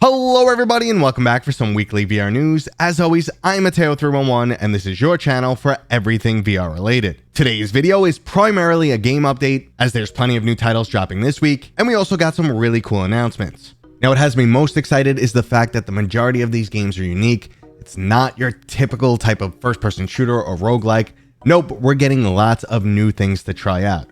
Hello everybody and welcome back for some weekly VR news. As always, I'm Mateo311 and this is your channel for everything VR related. Today's video is primarily a game update as there's plenty of new titles dropping this week, and we also got some really cool announcements. Now what has me most excited is the fact that the majority of these games are unique. It's not your typical type of first-person shooter or roguelike. Nope, we're getting lots of new things to try out.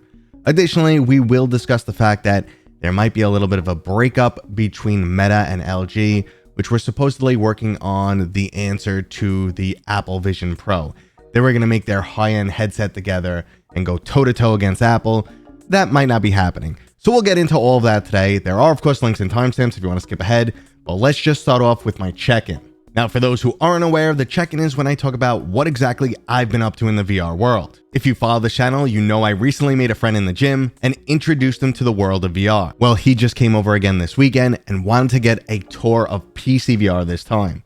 Additionally, we will discuss the fact that there might be a little bit of a breakup between Meta and LG, which were supposedly working on the answer to the Apple Vision Pro. They were going to make their high-end headset together and go toe-to-toe against Apple. That might not be happening. So we'll get into all of that today. There are, of course, links and timestamps if you want to skip ahead, but let's just start off with my check-in. Now, for those who aren't aware, the check-in is when I talk about what exactly I've been up to in the VR world. If you follow the channel, you know I recently made a friend in the gym and introduced him to the world of VR. Well, he just came over again this weekend and wanted to get a tour of PCVR this time.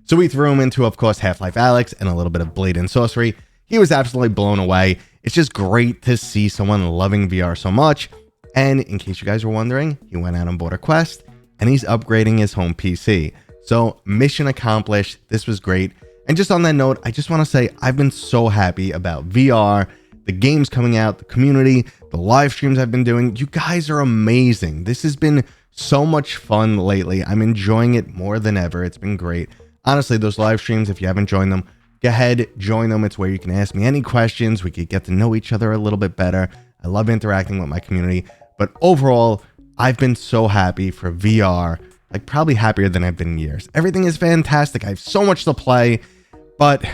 So we threw him into, of course, Half-Life Alyx and a little bit of Blade Sorcery. He was absolutely blown away. It's just great to see someone loving VR so much. And in case you guys were wondering, he went out and bought a Quest and he's upgrading his home PC. So mission accomplished. This was great. And just on that note, I just want to say I've been so happy about VR, the games coming out, the community, the live streams I've been doing. You guys are amazing. This has been so much fun lately. I'm enjoying it more than ever. It's been great. Honestly, those live streams, if you haven't joined them, go ahead, join them. It's where you can ask me any questions. We could get to know each other a little bit better. I love interacting with my community. But overall, I've been so happy for VR. Like probably happier than I've been in years. Everything is fantastic. I have so much to play, but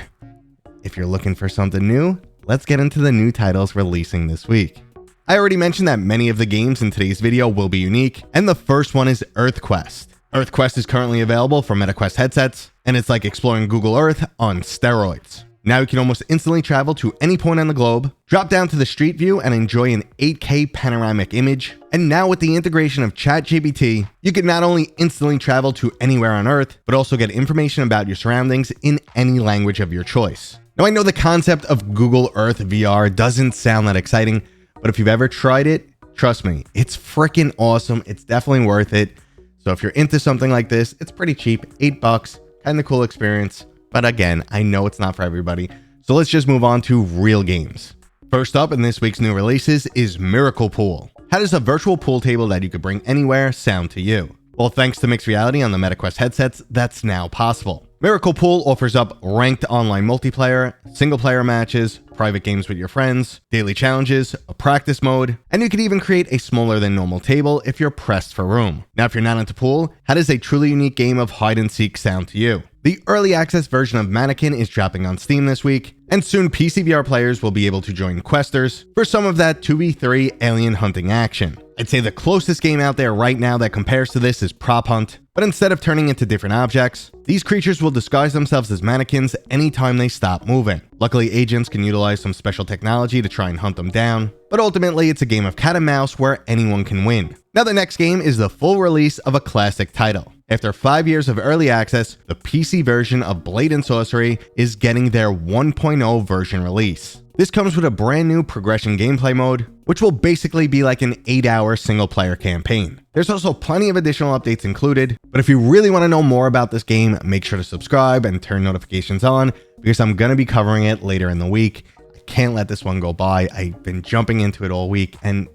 if you're looking for something new, let's get into the new titles releasing this week. I already mentioned that many of the games in today's video will be unique, and the first one is EarthQuest. EarthQuest is currently available for MetaQuest headsets, and it's like exploring Google Earth on steroids. Now you can almost instantly travel to any point on the globe, drop down to the street view and enjoy an 8K panoramic image. And now with the integration of ChatGPT, you can not only instantly travel to anywhere on Earth, but also get information about your surroundings in any language of your choice. Now I know the concept of Google Earth VR doesn't sound that exciting, but if you've ever tried it, trust me, it's freaking awesome. It's definitely worth it. So if you're into something like this, it's pretty cheap, $8, kind of cool experience. But again, I know it's not for everybody, so let's just move on to real games. First up in this week's new releases is Miracle Pool. How does a virtual pool table that you could bring anywhere sound to you? Well, thanks to mixed reality on the MetaQuest headsets, that's now possible. Miracle Pool offers up ranked online multiplayer, single-player matches, private games with your friends, daily challenges, a practice mode, and you could even create a smaller than normal table if you're pressed for room. Now, if you're not into pool, how does a truly unique game of hide and seek sound to you? The early access version of Mannequin is dropping on Steam this week, and soon PCVR players will be able to join questers for some of that 2v3 alien hunting action. I'd say the closest game out there right now that compares to this is Prop Hunt, but instead of turning into different objects, these creatures will disguise themselves as mannequins anytime they stop moving. Luckily, agents can utilize some special technology to try and hunt them down, but ultimately it's a game of cat and mouse where anyone can win. Now the next game is the full release of a classic title. After 5 years of early access, the PC version of Blade Sorcery is getting their 1.0 version release. This comes with a brand new progression gameplay mode, which will basically be like an 8-hour single-player campaign. There's also plenty of additional updates included, but if you really want to know more about this game, make sure to subscribe and turn notifications on, because I'm going to be covering it later in the week. I can't let this one go by. I've been jumping into it all week, and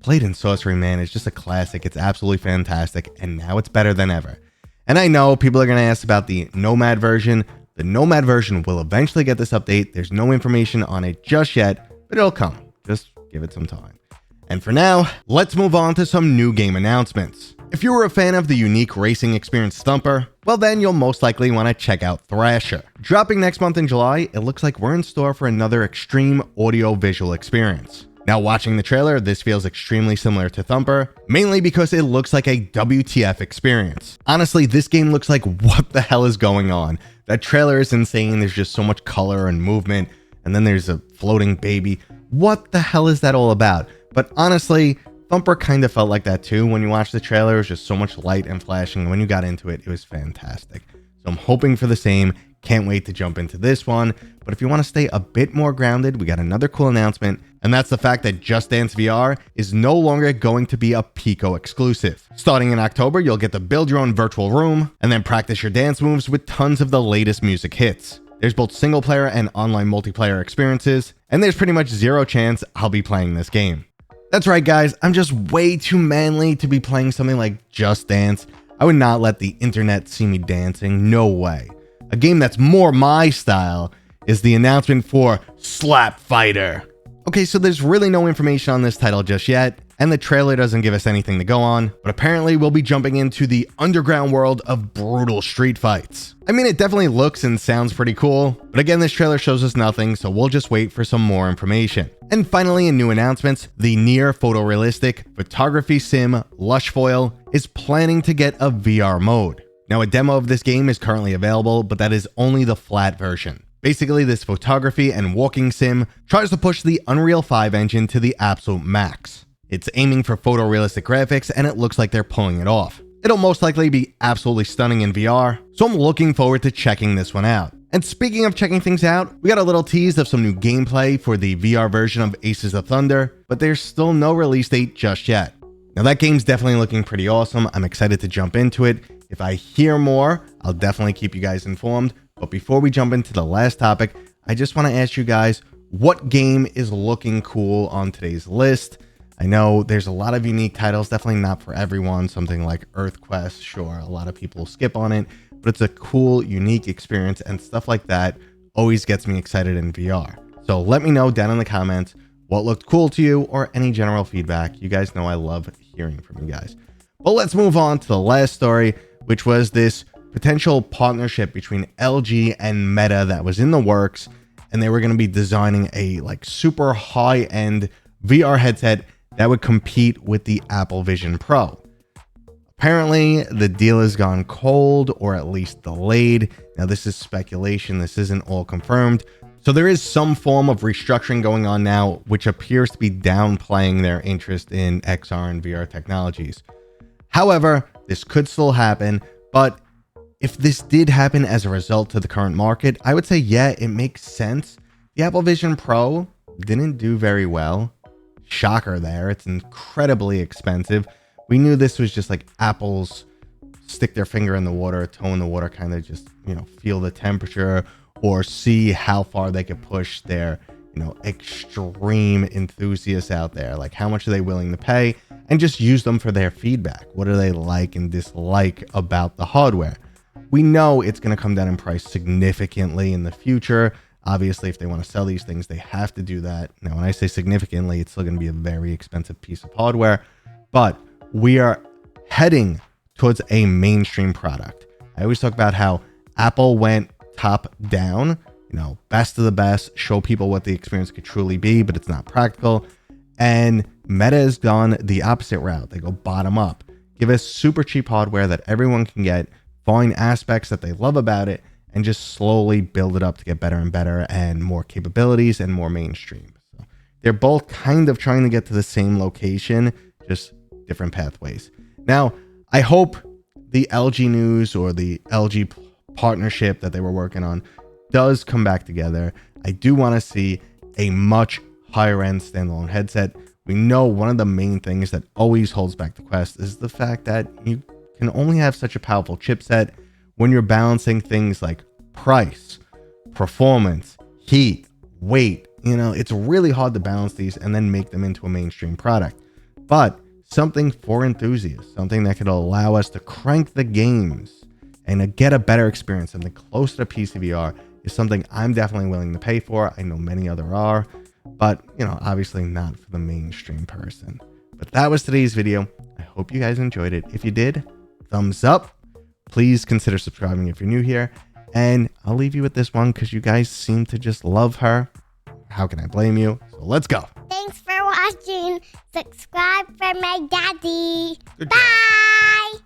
Blade Sorcery, man, is just a classic. It's absolutely fantastic, and now it's better than ever. And I know people are going to ask about the Nomad version. The Nomad version will eventually get this update. There's no information on it just yet, but it'll come. Just give it some time. And for now, let's move on to some new game announcements. If you were a fan of the unique racing experience Thumper, well then you'll most likely want to check out Thrasher. Dropping next month in July, it looks like we're in store for another extreme audio-visual experience. Now watching the trailer, this feels extremely similar to Thumper, mainly because it looks like a WTF experience. Honestly, this game looks like what the hell is going on? That trailer is insane. There's just so much color and movement, and then there's a floating baby. What the hell is that all about? But honestly, Thumper kind of felt like that too. When you watch the trailer, it was just so much light and flashing, and when you got into it, it was fantastic. So I'm hoping for the same. Can't wait to jump into this one. But if you want to stay a bit more grounded, we got another cool announcement, and that's the fact that Just Dance VR is no longer going to be a Pico exclusive. Starting in October, you'll get to build your own virtual room and then practice your dance moves with tons of the latest music hits. There's both single player and online multiplayer experiences, and there's pretty much zero chance I'll be playing this game. That's right, guys, I'm just way too manly to be playing something like Just Dance. I would not let the internet see me dancing, no way. A game that's more my style is the announcement for Slap Fighter. Okay, so there's really no information on this title just yet, and the trailer doesn't give us anything to go on, but apparently we'll be jumping into the underground world of brutal street fights. I mean, it definitely looks and sounds pretty cool, but again, this trailer shows us nothing, so we'll just wait for some more information. And finally, in new announcements, the near photorealistic photography sim Lushfoil is planning to get a VR mode. Now, a demo of this game is currently available, but that is only the flat version. Basically, this photography and walking sim tries to push the Unreal 5 engine to the absolute max. It's aiming for photorealistic graphics, and it looks like they're pulling it off. It'll most likely be absolutely stunning in VR, so I'm looking forward to checking this one out. And speaking of checking things out, we got a little tease of some new gameplay for the VR version of Aces of Thunder, but there's still no release date just yet. Now that game's definitely looking pretty awesome. I'm excited to jump into it. If I hear more, I'll definitely keep you guys informed. But before we jump into the last topic, I just want to ask you guys, what game is looking cool on today's list? I know there's a lot of unique titles, definitely not for everyone. Something like EarthQuest, sure, a lot of people skip on it, but it's a cool, unique experience, and stuff like that always gets me excited in VR. So let me know down in the comments what looked cool to you or any general feedback. You guys know I love hearing from you guys. But let's move on to the last story, which was this potential partnership between LG and Meta that was in the works, and they were going to be designing a super high-end VR headset that would compete with the Apple Vision Pro. Apparently, the deal has gone cold, or at least delayed. Now, this is speculation. This isn't all confirmed. So there is some form of restructuring going on now, which appears to be downplaying their interest in XR and VR technologies. However, this could still happen, but if this did happen as a result to the current market, I would say, yeah, it makes sense. The Apple Vision Pro didn't do very well. Shocker there. It's incredibly expensive. We knew this was just like Apple's stick their finger in the water, toe in the water, kind of just, feel the temperature or see how far they could push their, extreme enthusiasts out there. Like, how much are they willing to pay, and just use them for their feedback. What do they like and dislike about the hardware? We know it's going to come down in price significantly in the future. Obviously, if they want to sell these things, they have to do that. Now, when I say significantly, it's still going to be a very expensive piece of hardware, but we are heading towards a mainstream product. I always talk about how Apple went top down, best of the best, show people what the experience could truly be, but it's not practical. And Meta has gone the opposite route. They go bottom up. Give us super cheap hardware that everyone can get, find aspects that they love about it, and just slowly build it up to get better and better and more capabilities and more mainstream. So they're both kind of trying to get to the same location, just different pathways. Now, I hope the LG news or the LG partnership that they were working on does come back together. I do want to see a much higher end standalone headset. We know one of the main things that always holds back the Quest is the fact that you can only have such a powerful chipset when you're balancing things like price, performance, heat, weight. It's really hard to balance these and then make them into a mainstream product. But something for enthusiasts, something that could allow us to crank the games and get a better experience, something closer to PCVR, is something I'm definitely willing to pay for. I know many other are, but obviously not for the mainstream person. But that was today's video. I hope you guys enjoyed it. If you did, thumbs up. Please consider subscribing if you're new here. And I'll leave you with this one because you guys seem to just love her. How can I blame you? So let's go. Thanks for watching. Subscribe for my daddy. Good job. Bye.